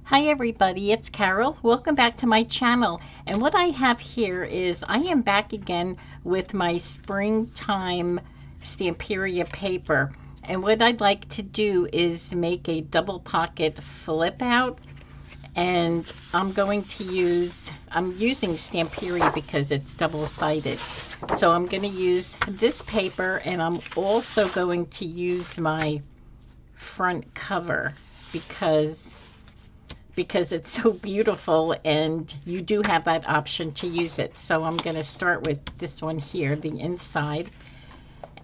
Hi everybody, it's Carol. Welcome back to my channel. And what I have here is I am back again with my springtime Stamperia paper. And what I'd like to do is make a double pocket flip out. And I'm using Stamperia because it's double-sided. So I'm going to use this paper, and I'm also going to use my front cover because it's so beautiful, and you do have that option to use it. So I'm going to start with this one here, the inside,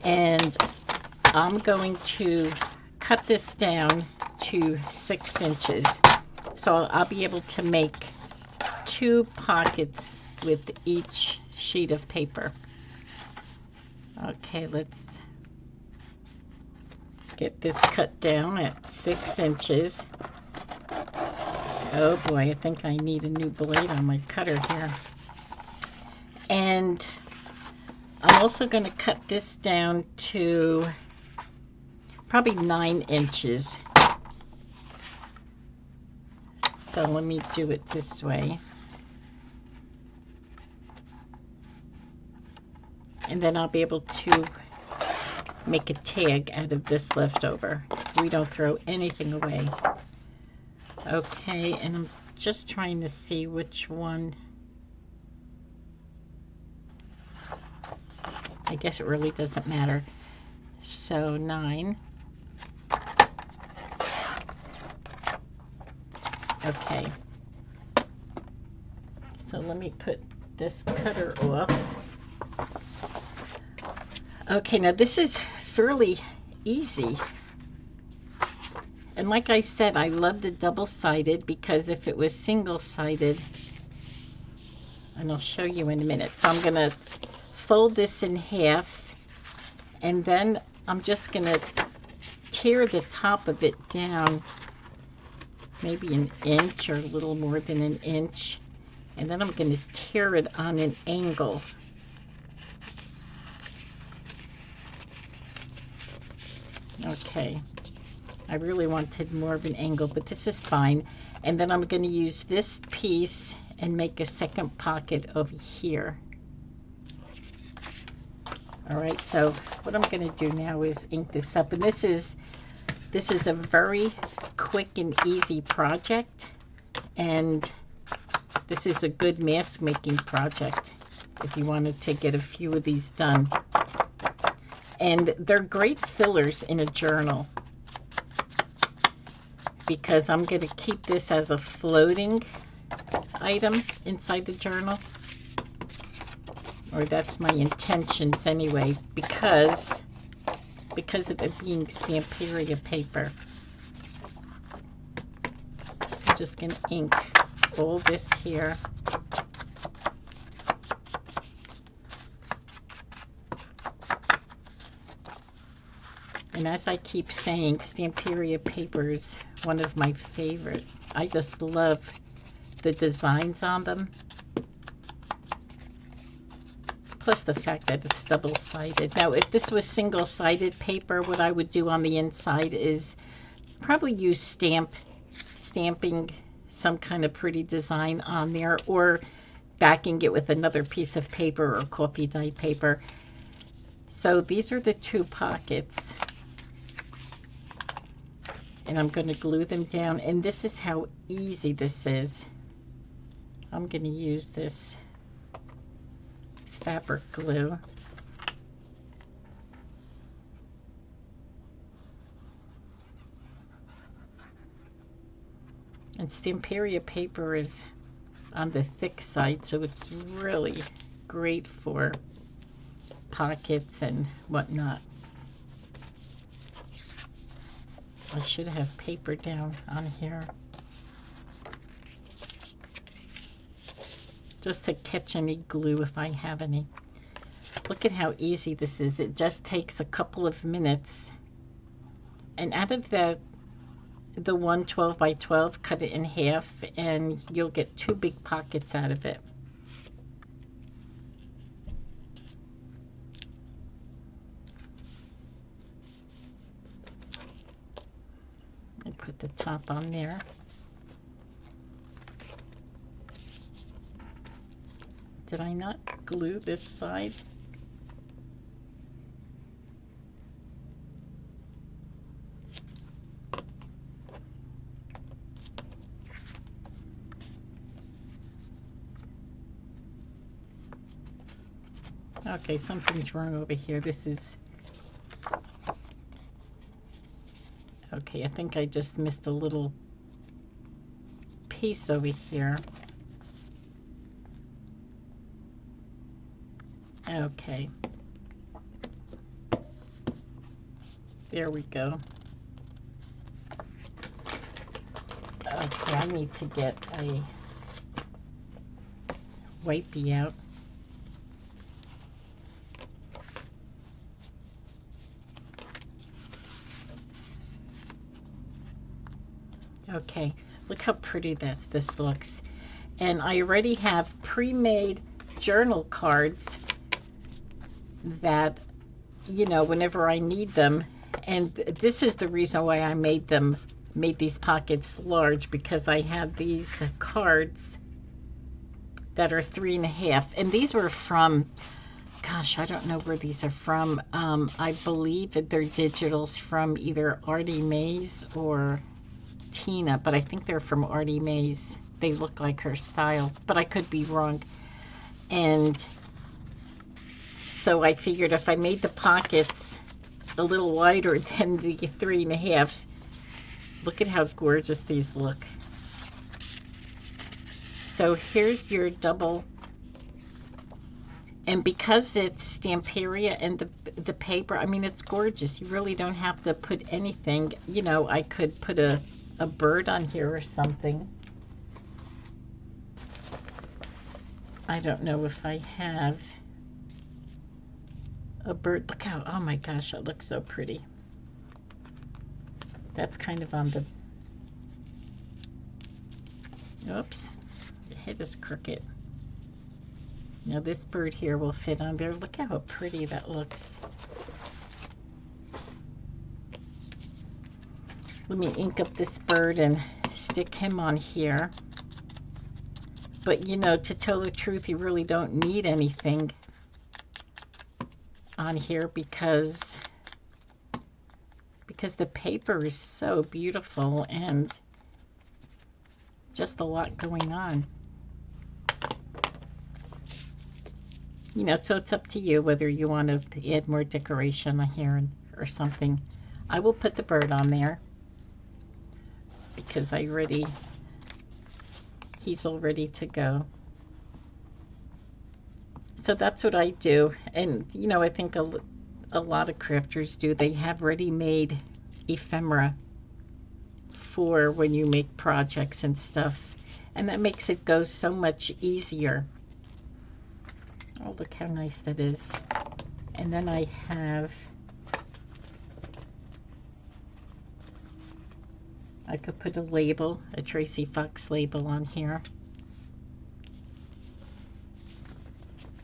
and I'm going to cut this down to 6 inches. So I'll be able to make 2 pockets with each sheet of paper. Okay, let's get this cut down at 6 inches. Oh boy, I think I need a new blade on my cutter here. And I'm also going to cut this down to probably 9 inches. So let me do it this way. And then I'll be able to make a tag out of this leftover. We don't throw anything away. Okay, and I'm just trying to see which one. I guess it really doesn't matter. So 9. Okay. So let me put this cutter off. Okay, now this is fairly easy. And like I said, I love the double-sided because if it was single-sided, and I'll show you in a minute. So I'm going to fold this in half, and then I'm just going to tear the top of it down maybe an inch or a little more than an inch, and then I'm going to tear it on an angle. Okay. I really wanted more of an angle, but this is fine. And then I'm going to use this piece and make a second pocket over here. All right, so what I'm going to do now is ink this up. And this is a very quick and easy project. And this is a good mask making project if you wanted to get a few of these done. And they're great fillers in a journal, because I'm going to keep this as a floating item inside the journal. Or that's my intentions anyway, because of it being Stamperia paper. I'm just going to ink all this here. And as I keep saying, Stamperia paper is one of my favorite. I just love the designs on them. Plus the fact that it's double-sided. Now, if this was single-sided paper, what I would do on the inside is probably use stamping some kind of pretty design on there, or backing it with another piece of paper or coffee dye paper. So these are the 2 pockets. And I'm going to glue them down, and this is how easy this is. I'm going to use this fabric glue. And Stamperia paper is on the thick side, so it's really great for pockets and whatnot. I should have paper down on here, just to catch any glue if I have any. Look at how easy this is. It just takes a couple of minutes. And out of the one 12 by 12, cut it in half, and you'll get 2 big pockets out of it. And put the top on there. Did I not glue this side? Okay, something's wrong over here. This is... Okay, I think I just missed a little piece over here. Okay. There we go. Okay, I need to get a wipey out. Okay, look how pretty this looks. And I already have pre-made journal cards that, you know, whenever I need them. And this is the reason why I made these pockets large, because I have these cards that are 3.5, and these were from, gosh, I don't know where these are from. I believe that they're digitals from either Artie Mays or Tina, but I think they're from Artie Mays. They look like her style, but I could be wrong. And so I figured if I made the pockets a little wider than the 3.5, look at how gorgeous these look. So here's your double, and because it's Stamperia and the paper, I mean, it's gorgeous. You really don't have to put anything. You know, I could put a bird on here or something. I don't know if I have a bird. Look how, oh my gosh, it looks so pretty. That's kind of on the, oops, the head is crooked. Now this bird here will fit on there. Look how pretty that looks. Let me ink up this bird and stick him on here. But you know, to tell the truth, you really don't need anything on here because the paper is so beautiful and just a lot going on. You know, so it's up to you whether you want to add more decoration on here or something. I will put the bird on there because he's all ready to go. So that's what I do. And, you know, I think a lot of crafters do. They have ready-made ephemera for when you make projects and stuff. And that makes it go so much easier. Oh, look how nice that is. And then I could put a label, a Tracy Fox label on here.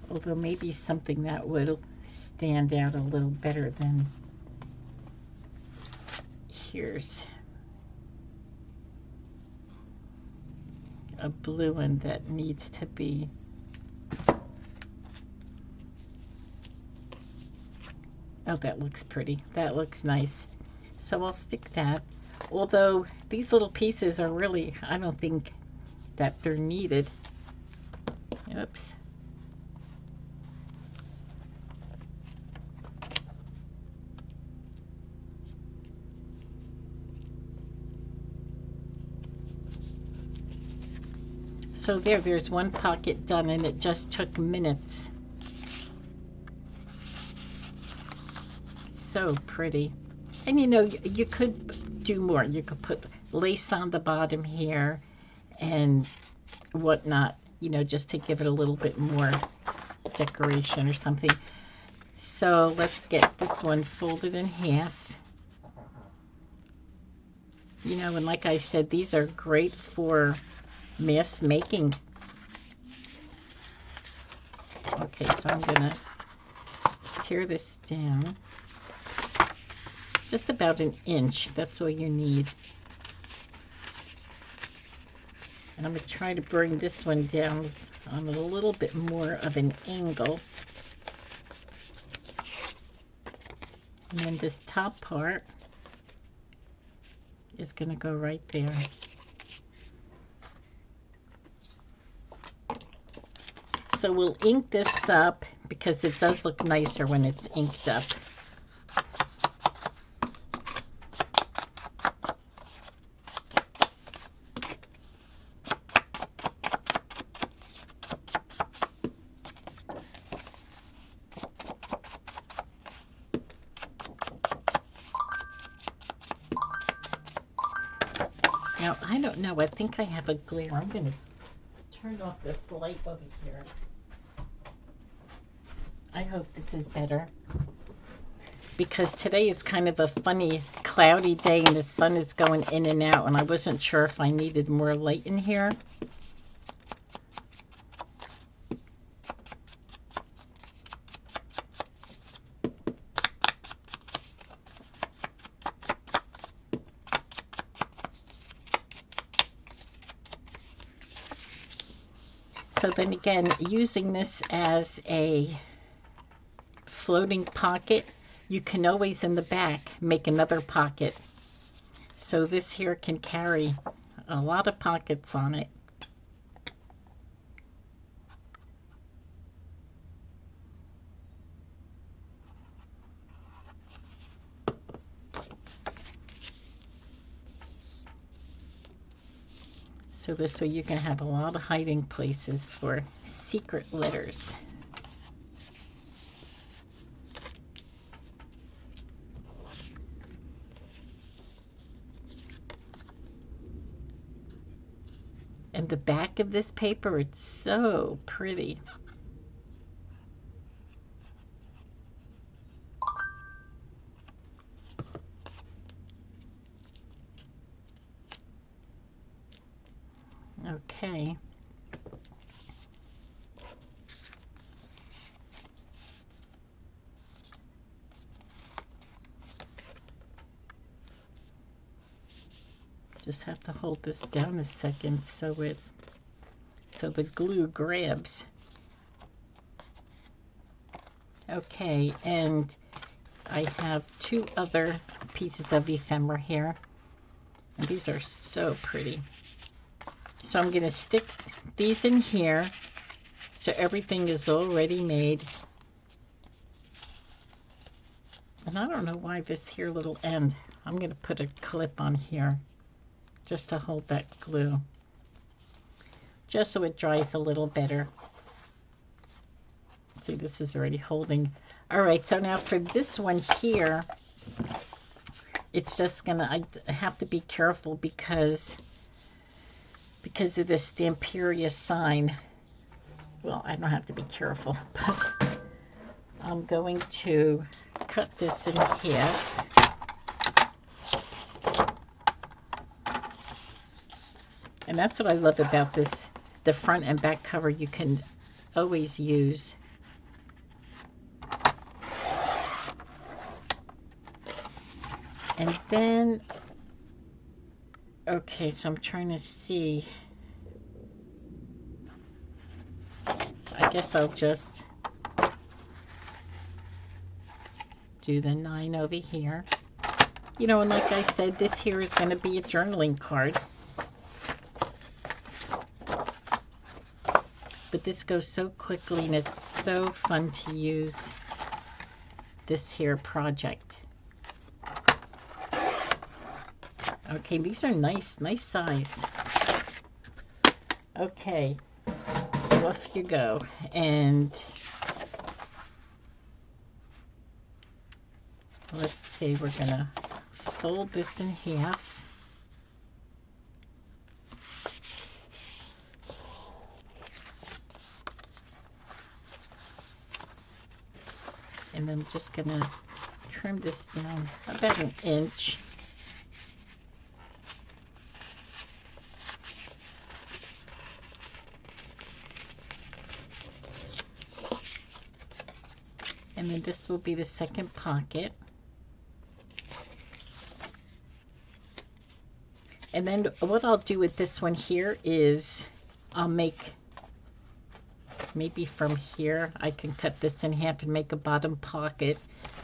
Although maybe something that would stand out a little better than, here's a blue one that needs to be, oh, that looks pretty. That looks nice. So I'll stick that. Although these little pieces are really, I don't think that they're needed. Oops. So there's one pocket done, and it just took minutes. So pretty. And you know, you could do more. You could put lace on the bottom here and whatnot, you know, just to give it a little bit more decoration or something. So let's get this one folded in half. You know, and like I said, these are great for mass making. Okay, so I'm gonna tear this down just about an inch. That's all you need. And I'm going to try to bring this one down on a little bit more of an angle. And then this top part is going to go right there. So we'll ink this up because it does look nicer when it's inked up. Now, I don't know. I think I have a glare. I'm going to turn off this light over here. I hope this is better. Because today is kind of a funny, cloudy day and the sun is going in and out. And I wasn't sure if I needed more light in here. So then again, using this as a floating pocket, you can always in the back make another pocket. So this here can carry a lot of pockets on it. So this way you can have a lot of hiding places for secret letters. And the back of this paper, it's so pretty. Okay. Just have to hold this down a second so the glue grabs. Okay, and I have two other pieces of ephemera here. And these are so pretty. So I'm going to stick these in here so everything is already made. And I don't know why this here little end, I'm going to put a clip on here just to hold that glue, just so it dries a little better. See, this is already holding. All right, so now for this one here, it's just gonna, I have to be careful because of this Stamperia sign. Well, I don't have to be careful, but I'm going to cut this in half. And that's what I love about this, the front and back cover you can always use. And then, okay, so I'm trying to see. I guess I'll just do the 9 over here. You know, and like I said, this here is going to be a journaling card. But this goes so quickly and it's so fun to use this here project. Okay, these are nice size. Okay, off you go. And let's see, we're gonna fold this in half. And I'm just gonna trim this down about an inch. And then this will be the second pocket. And then what I'll do with this one here is I'll make, maybe from here, I can cut this in half and make a bottom pocket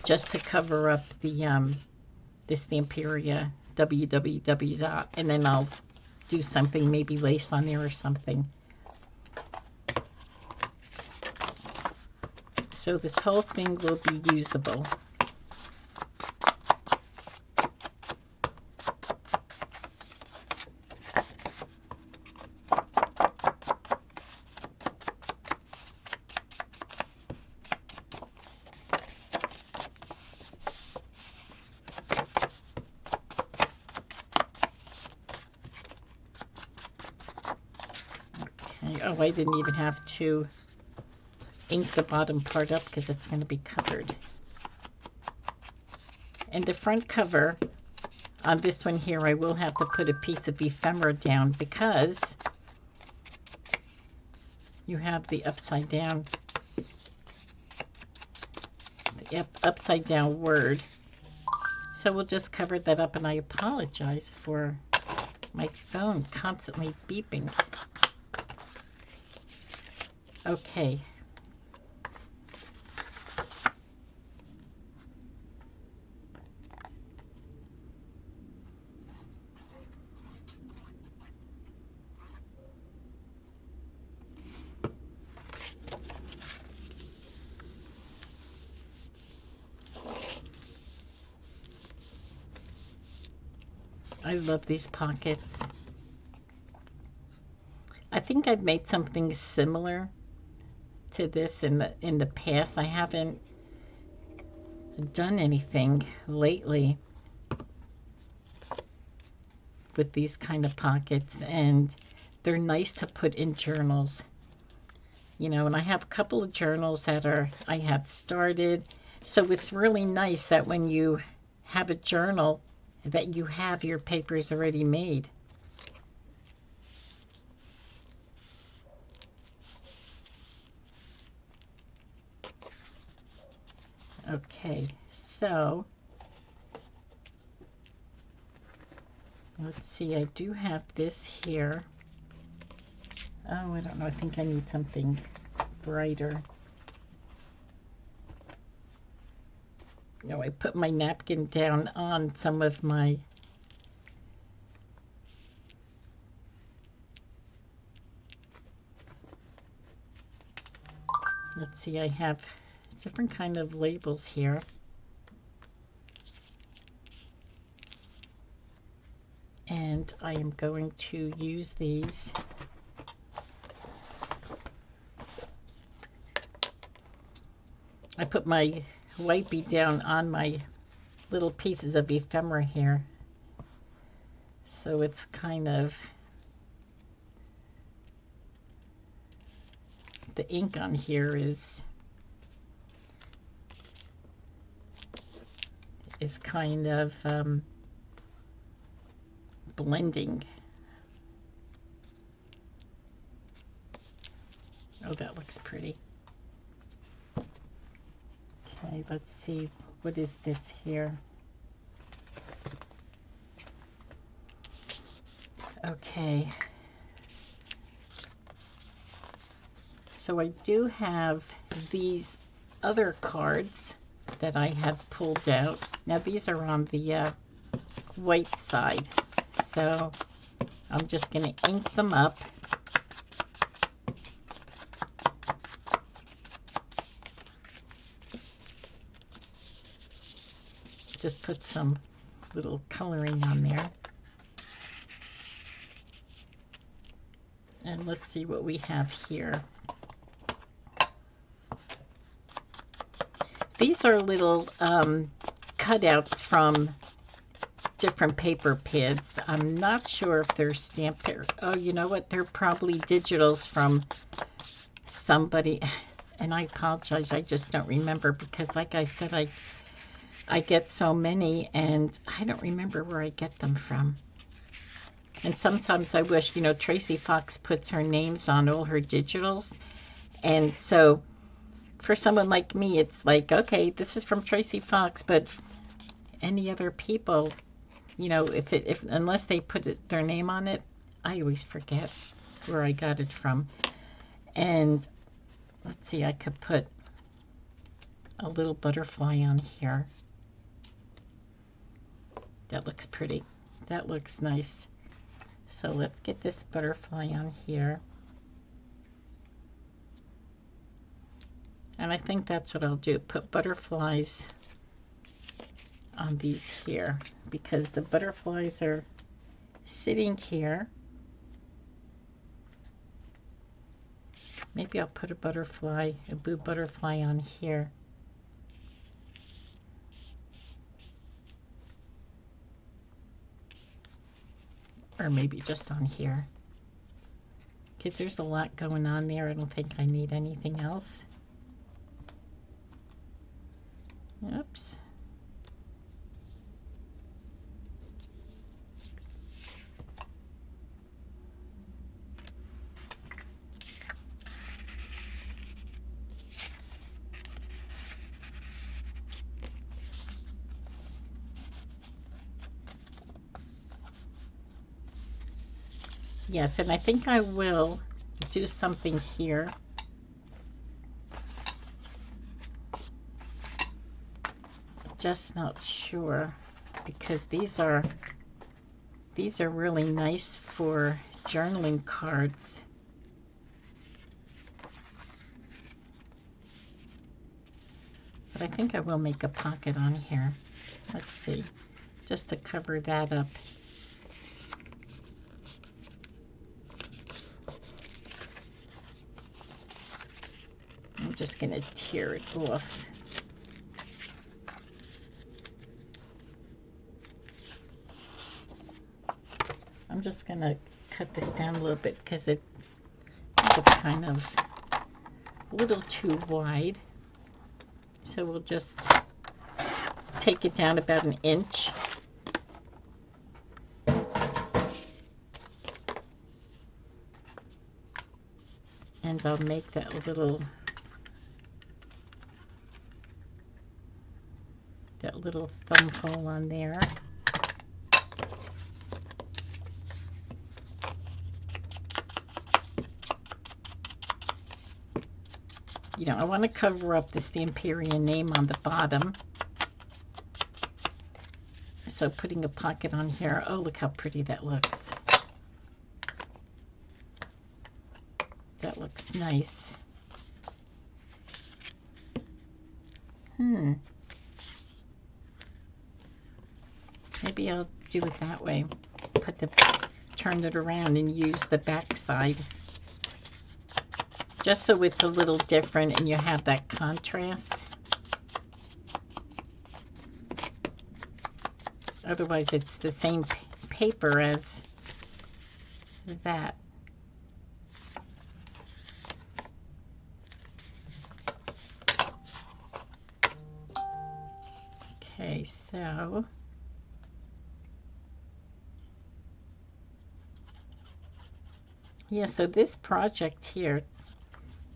just to cover up the Stamperia www dot, and then I'll do something, maybe lace on there or something. So this whole thing will be usable. Oh, I didn't even have to ink the bottom part up because it's going to be covered. And the front cover on this one here, I will have to put a piece of ephemera down because you have the upside down word. So we'll just cover that up, and I apologize for my phone constantly beeping. Okay. I love these pockets. I think I've made something similar to this in the past. I haven't done anything lately with these kind of pockets, and they're nice to put in journals. You know, and I have a couple of journals that I had started, so it's really nice that when you have a journal that you have your papers already made. Okay, so let's see, I do have this here. Oh, I don't know, I think I need something brighter. No, I put my napkin down on some of my let's see, I have different kind of labels here. And I am going to use these. I put my wipey down on my little pieces of ephemera here. So it's kind of, the ink on here is kind of blending. Oh, that looks pretty. Okay, let's see, what is this here? Okay. So I do have these other cards that I have pulled out. Now these are on the white side. So I'm just going to ink them up. Just put some little coloring on there. And let's see what we have here. These are little cutouts from different paper pads. I'm not sure if they're Stamperia. Oh, you know what? They're probably digitals from somebody. And I apologize, I just don't remember because, like I said, I get so many and I don't remember where I get them from. And sometimes I wish, you know, Tracy Fox puts her names on all her digitals. And so for someone like me, it's like, okay, this is from Tracy Fox, but any other people, you know, if unless they put their name on it, I always forget where I got it from. And let's see, I could put a little butterfly on here. That looks pretty. That looks nice. So let's get this butterfly on here. And I think that's what I'll do. Put butterflies on these here, because the butterflies are sitting here. Maybe I'll put a butterfly, a blue butterfly on here. Or maybe just on here. Because there's a lot going on there. I don't think I need anything else. Oops. Yes, and I think I will do something here. Just not sure, because these are really nice for journaling cards. But I think I will make a pocket on here. Let's see, just to cover that up. I'm just going to tear it off. I'm just going to cut this down a little bit because it's kind of a little too wide. So we'll just take it down about an inch. And I'll make that little thumb hole on there. You know, I want to cover up the Stamperia name on the bottom. So putting a pocket on here. Oh, look how pretty that looks. That looks nice. Maybe I'll do it that way. Turn it around and use the back side. Just so it's a little different and you have that contrast. Otherwise it's the same paper as that. Okay, so yeah, so this project here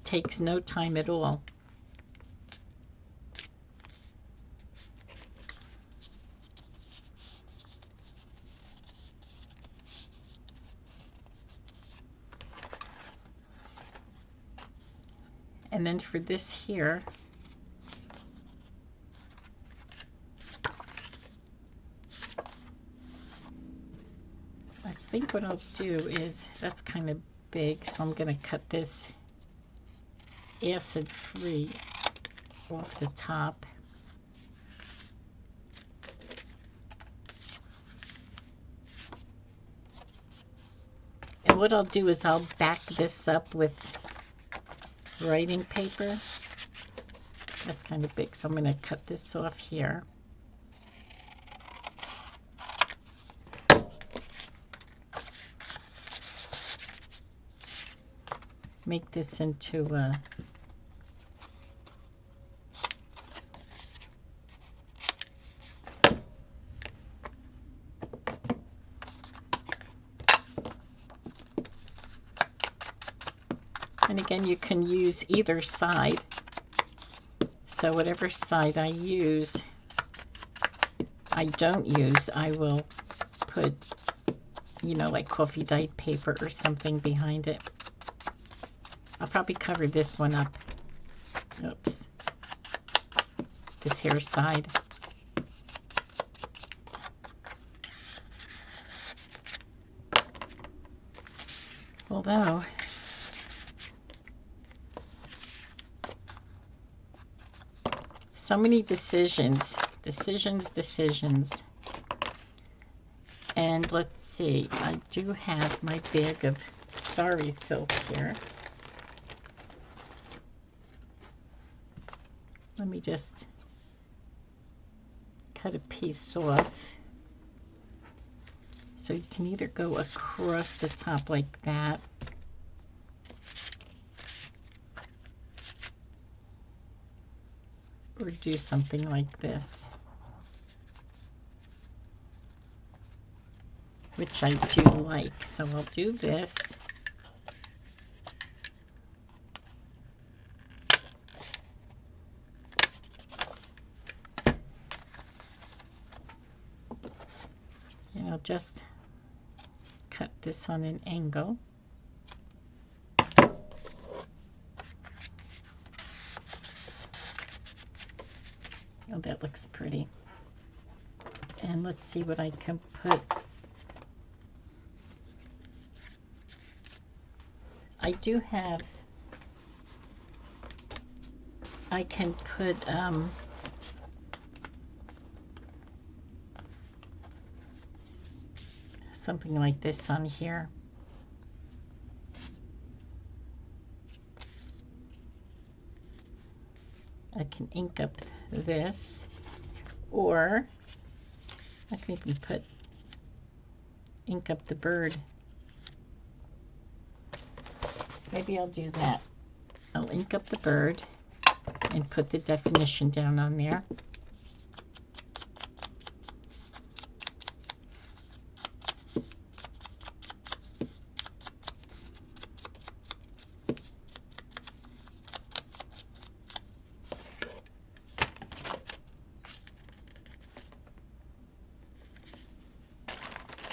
takes no time at all. And then for this here, I think what I'll do is, that's kind of big, so I'm going to cut this acid free off the top. And what I'll do is I'll back this up with writing paper. That's kind of big, so I'm going to cut this off here. Make this into a and again, you can use either side. So whatever side I don't use, I will put, you know, like coffee dyed paper or something behind it. I'll probably cover this one up. Oops. This here side. Although, so many decisions. And let's see, I do have my bag of Starry silk here. Let me just cut a piece off. So you can either go across the top like that, or do something like this, which I do like. So I'll do this. And I'll just cut this on an angle. Oh, that looks pretty. And let's see what I can put. I do have, I can put something like this on here. I can ink up this, or I can even put ink up the bird. Maybe I'll do that. I'll ink up the bird and put the definition down on there.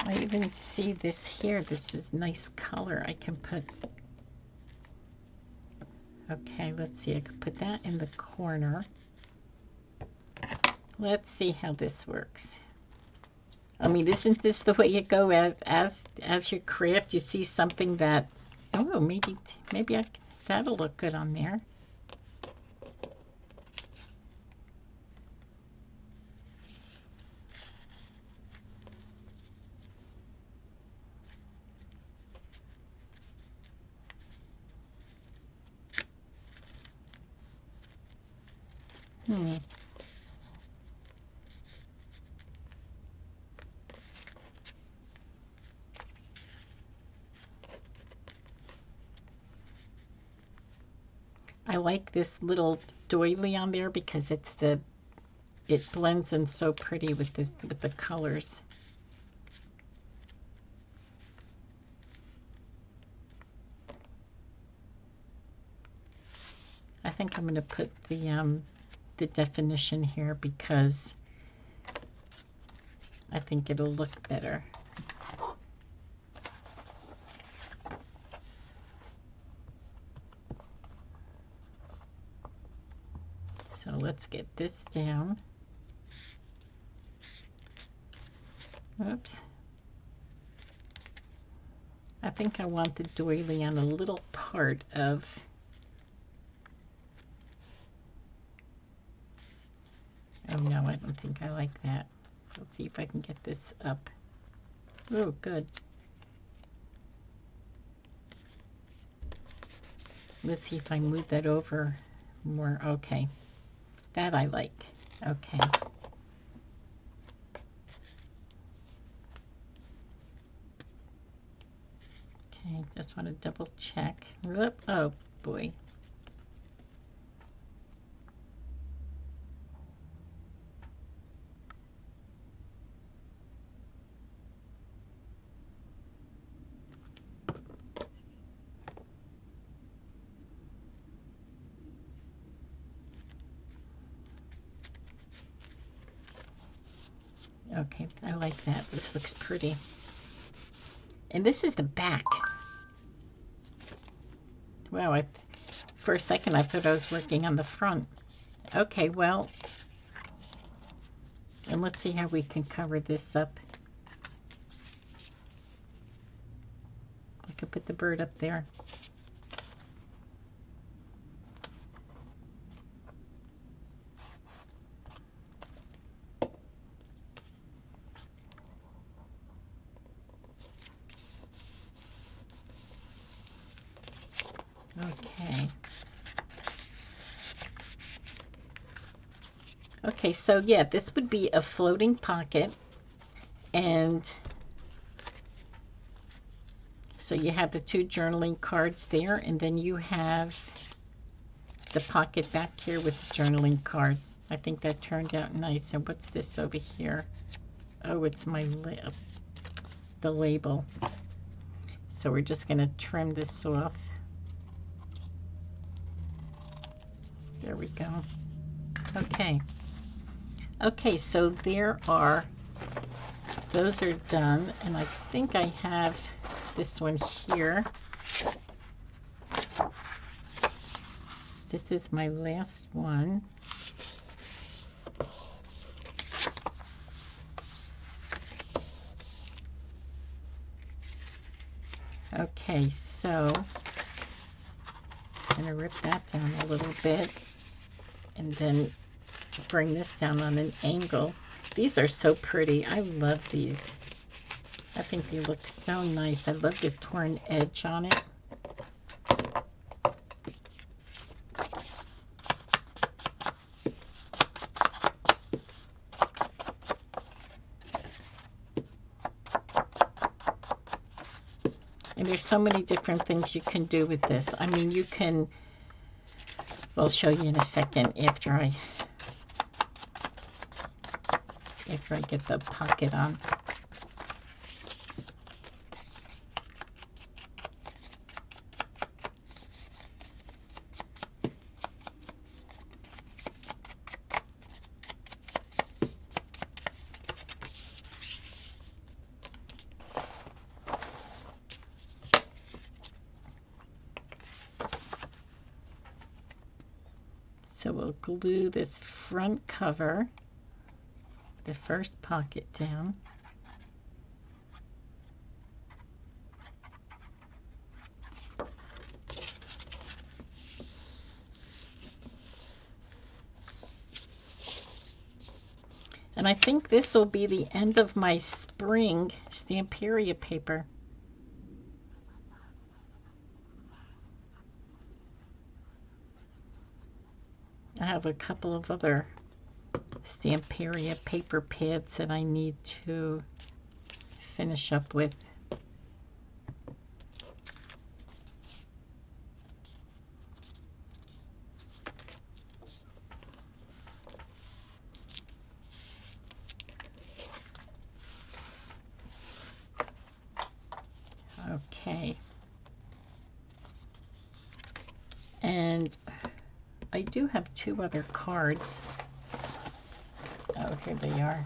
I even see this here. This is nice color. I can put, okay, let's see. I could put that in the corner. Let's see how this works. I mean, isn't this the way you go as you craft? You see something that, oh, maybe that'll look good on there. I like this little doily on there because it blends in so pretty with the colors. I think I'm going to put the definition here because I think it'll look better. So let's get this down. Oops. I think I want the doily on a little part of, oh no, I don't think I like that. Let's see if I can get this up. Oh, good. Let's see if I move that over more. Okay. That I like. Okay. Okay, just want to double check. Whoop. Oh, boy. Okay, I like that. This looks pretty. And this is the back. Wow, for a second I thought I was working on the front. Okay, well, and let's see how we can cover this up. I could put the bird up there. Okay. Okay, so yeah, this would be a floating pocket. And so you have the two journaling cards there, and then you have the pocket back here with the journaling card. I think that turned out nice. And what's this over here? Oh, it's the label. So we're just going to trim this off. There we go. Okay. Okay, so those are done, and I think I have this one here. This is my last one. Okay, so I'm going to rip that down a little bit and then bring this down on an angle. These are so pretty. I love these. I think they look so nice. I love the torn edge on it. And there's so many different things you can do with this. I mean, you can, I'll show you in a second after I get the pocket on. So we'll glue this front cover, the first pocket down. And I think this will be the end of my spring Stamperia paper. I have a couple of other Stamperia paper pads that I need to finish up with. Okay. And I do have two other cards. Oh, here they are.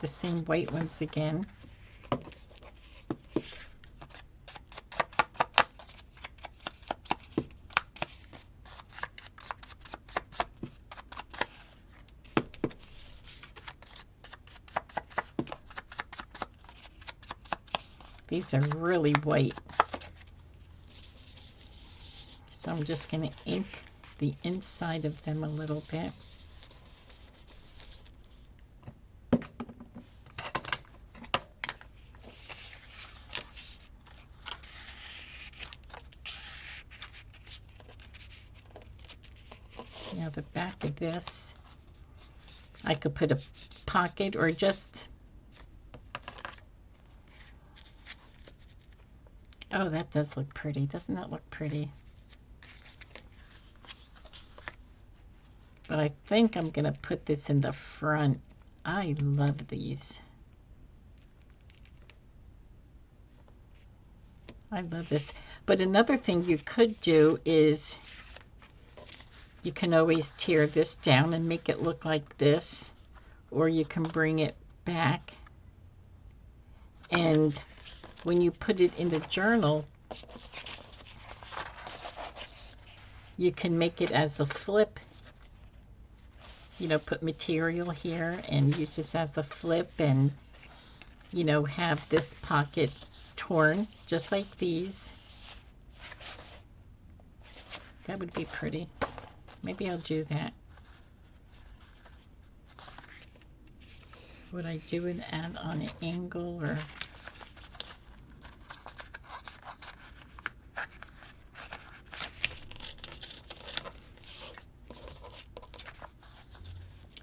The same white ones again. These are really white. So I'm just going to ink the inside of them a little bit. Now the back of this, I could put a pocket or just, oh, that does look pretty. Doesn't that look pretty? But I think I'm going to put this in the front. I love these. I love this. But another thing you could do is you can always tear this down and make it look like this, or you can bring it back And when you put it in the journal, you can make it as a flip. You know, put material here and use this as a flip, and, you know, have this pocket torn just like these. That would be pretty. Maybe I'll do that. Would I do it on an angle, or?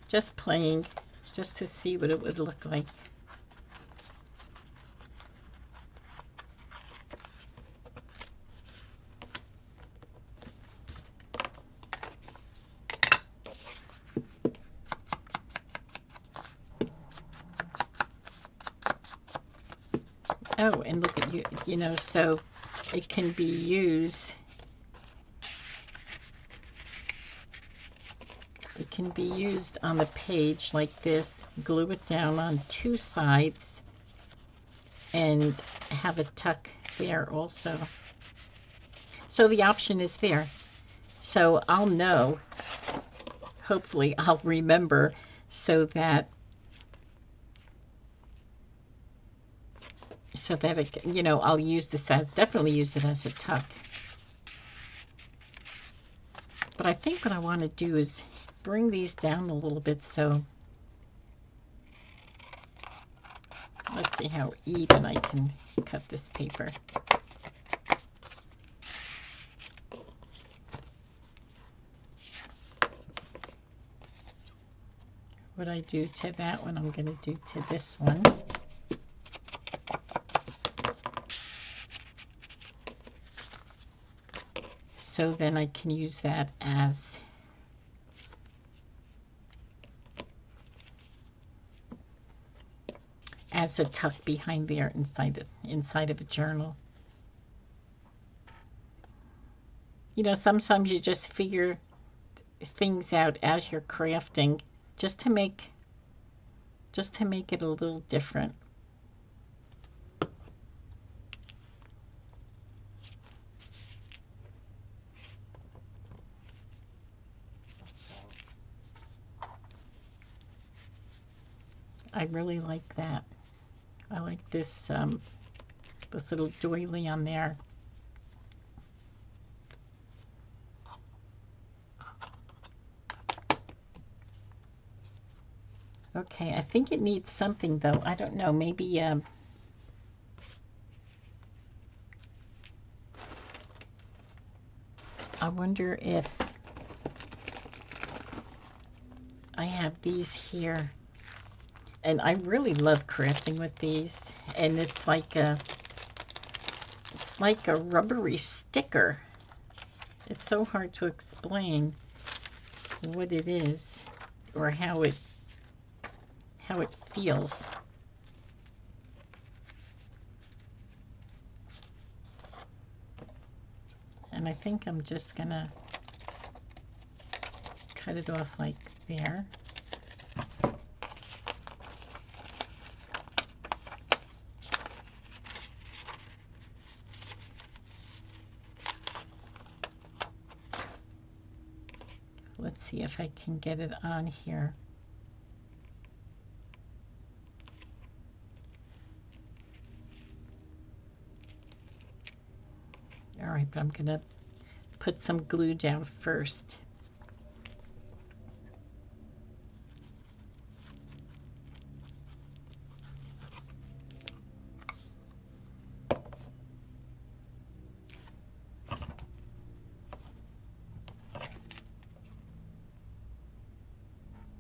Just playing, just to see what it would look like. Oh, and look at you know, so it can be used. It can be used on the page like this. Glue it down on two sides and have a tuck there also. So the option is there. So I'll know. Hopefully I'll remember, so that it, you know, I'll use this as, definitely use it as a tuck. But I think what I want to do is bring these down a little bit, so let's see how even I can cut this paper. What I do to that one, I'm going to do to this one. So then I can use that as a tuck behind there inside of a journal. You know, sometimes you just figure things out as you're crafting, just to make it a little different. I really like that. I like this this little doily on there. Okay, I think it needs something though. I don't know, maybe I wonder if I have these here. And I really love crafting with these, and it's like a rubbery sticker. It's so hard to explain what it is or how it feels. And I think I'm just gonna cut it off like there. Let's see if I can get it on here. All right, but I'm gonna put some glue down first.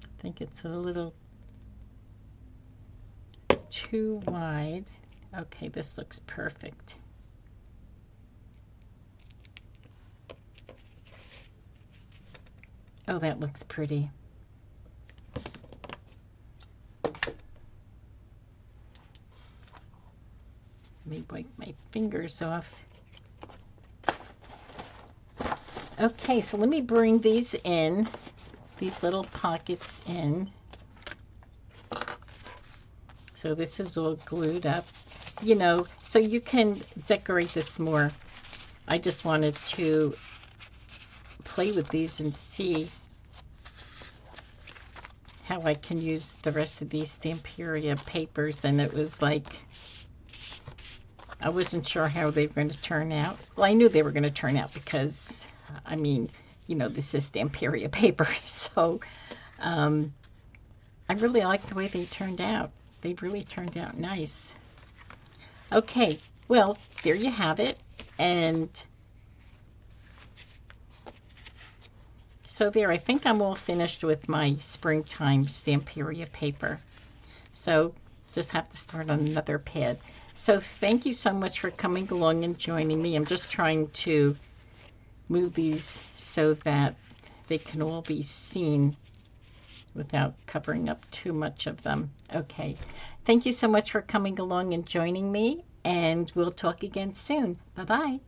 I think it's a little too wide. Okay, this looks perfect. Oh, that looks pretty. Let me wipe my fingers off. Okay, so let me bring these in, these little pockets in. So this is all glued up. you know, so you can decorate this more. I just wanted to play with these and see how I can use the rest of these Stamperia papers, and it was like, I wasn't sure how they were going to turn out. Well, I knew they were going to turn out because, I mean, you know, this is Stamperia paper, so I really like the way they turned out. They really turned out nice. Okay, well, there you have it. And so there, I think I'm all finished with my springtime Stamperia paper. So just have to start on another pad. So thank you so much for coming along and joining me. I'm just trying to move these so that they can all be seen without covering up too much of them. Okay. Thank you so much for coming along and joining me, and we'll talk again soon. Bye-bye.